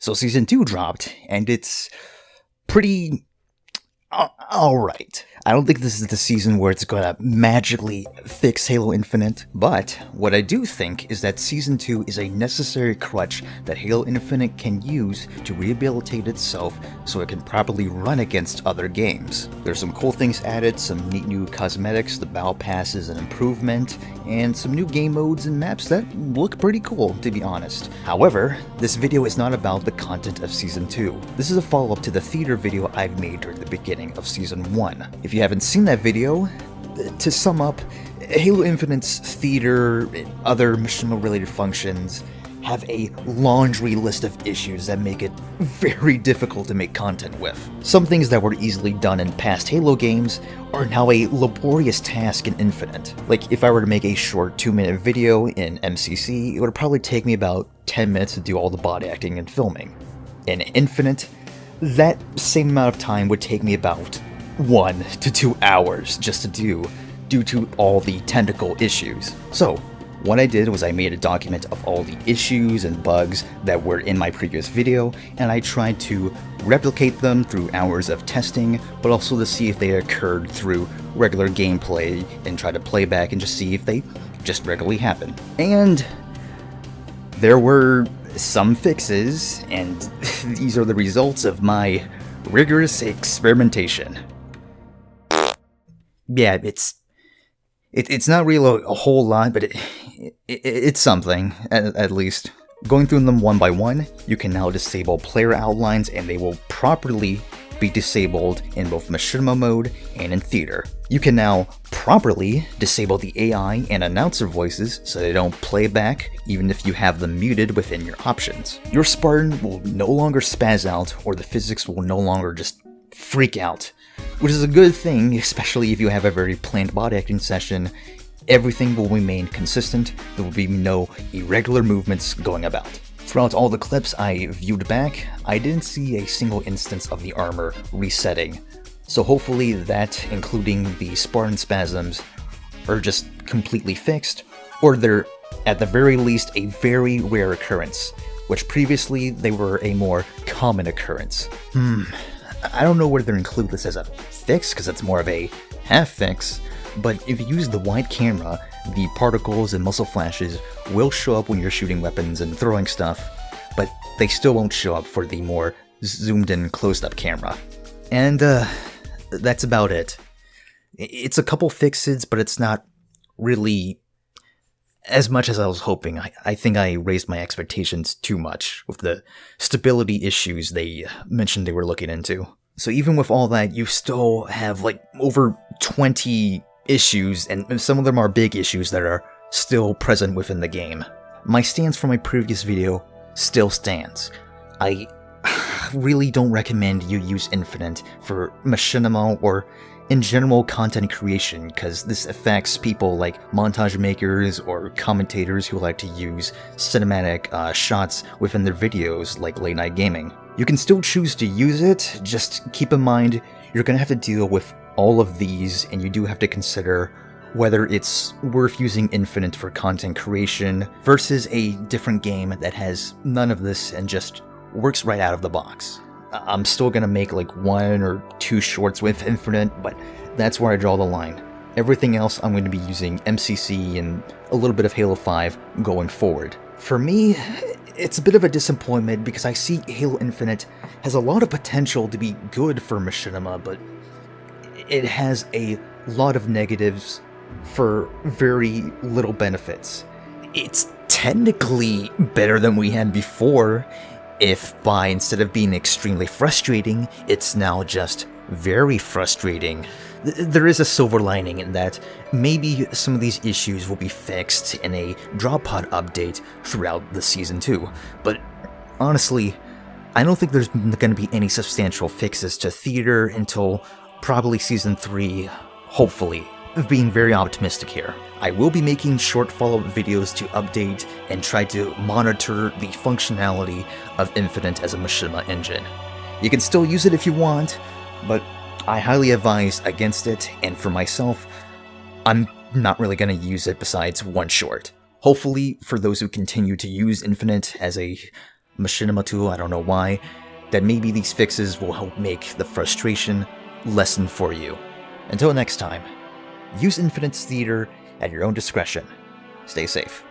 So Season 2 dropped, and it's pretty alright. I don't think this is the season where it's gonna magically fix Halo Infinite, but what I do think is that Season 2 is a necessary crutch that Halo Infinite can use to rehabilitate itself so it can properly run against other games. There's some cool things added, some neat new cosmetics, the Battle Pass is an improvement, and some new game modes and maps that look pretty cool, to be honest. However, this video is not about the content of Season 2. This is a follow-up to the theater video I've made during the beginning of Season 1. If you haven't seen that video, to sum up, Halo Infinite's theater and other Machinima-related functions have a laundry list of issues that make it very difficult to make content with. Some things that were easily done in past Halo games are now a laborious task in Infinite. Like, if I were to make a short 2-minute video in MCC, it would probably take me about 10 minutes to do all the body acting and filming. In Infinite, that same amount of time would take me about 1 to 2 hours just to do, due to all the technical issues. So, what I did was I made a document of all the issues and bugs that were in my previous video, and I tried to replicate them through hours of testing, but also to see if they occurred through regular gameplay and try to play back and just see if they just regularly happen. And there were some fixes, and these are the results of my rigorous experimentation. Yeah, it's not really a whole lot, but it's something, at least. Going through them one by one, you can now disable player outlines, and they will properly be disabled in both Machinima mode and in theater. You can now properly disable the AI and announcer voices so they don't play back even if you have them muted within your options. Your Spartan will no longer spaz out, or the physics will no longer just freak out, which is a good thing, especially if you have a very planned body acting session. Everything will remain consistent, there will be no irregular movements going about. Throughout all the clips I viewed back, I didn't see a single instance of the armor resetting, so hopefully that, including the Spartan spasms, are just completely fixed, or they're at the very least a very rare occurrence, which previously they were a more common occurrence. I don't know whether to include this as a fix, because it's more of a half-fix, but if you use the wide camera, the particles and muscle flashes will show up when you're shooting weapons and throwing stuff, but they still won't show up for the more zoomed-in, closed-up camera. And, that's about it. It's a couple fixes, but it's not really as much as I was hoping. I think I raised my expectations too much with the stability issues they mentioned they were looking into. So even with all that, you still have like over 20 issues, and some of them are big issues that are still present within the game. My stance from my previous video still stands. I really don't recommend you use Infinite for Machinima or in general content creation, because this affects people like montage makers or commentators who like to use cinematic shots within their videos like late night gaming. You can still choose to use it, just keep in mind you're gonna have to deal with all of these, and you do have to consider whether it's worth using Infinite for content creation versus a different game that has none of this and just works right out of the box. I'm still gonna make like 1 or 2 shorts with Infinite, but that's where I draw the line. Everything else I'm going to be using MCC and a little bit of Halo 5 going forward. For me, it's a bit of a disappointment because I see Halo Infinite has a lot of potential to be good for Machinima, but it has a lot of negatives for very little benefits. It's technically better than we had before, if by instead of being extremely frustrating, it's now just very frustrating. There is a silver lining in that maybe some of these issues will be fixed in a drop pod update throughout the Season 2, but honestly, I don't think there's going to be any substantial fixes to theater until probably Season 3, hopefully. Being very optimistic here. I will be making short follow-up videos to update and try to monitor the functionality of Infinite as a Machinima engine. You can still use it if you want, but I highly advise against it, and for myself, I'm not really going to use it besides one short. Hopefully, for those who continue to use Infinite as a Machinima tool, I don't know why, that maybe these fixes will help make the frustration lessen for you. Until next time, use Infinite's Theater at your own discretion. Stay safe.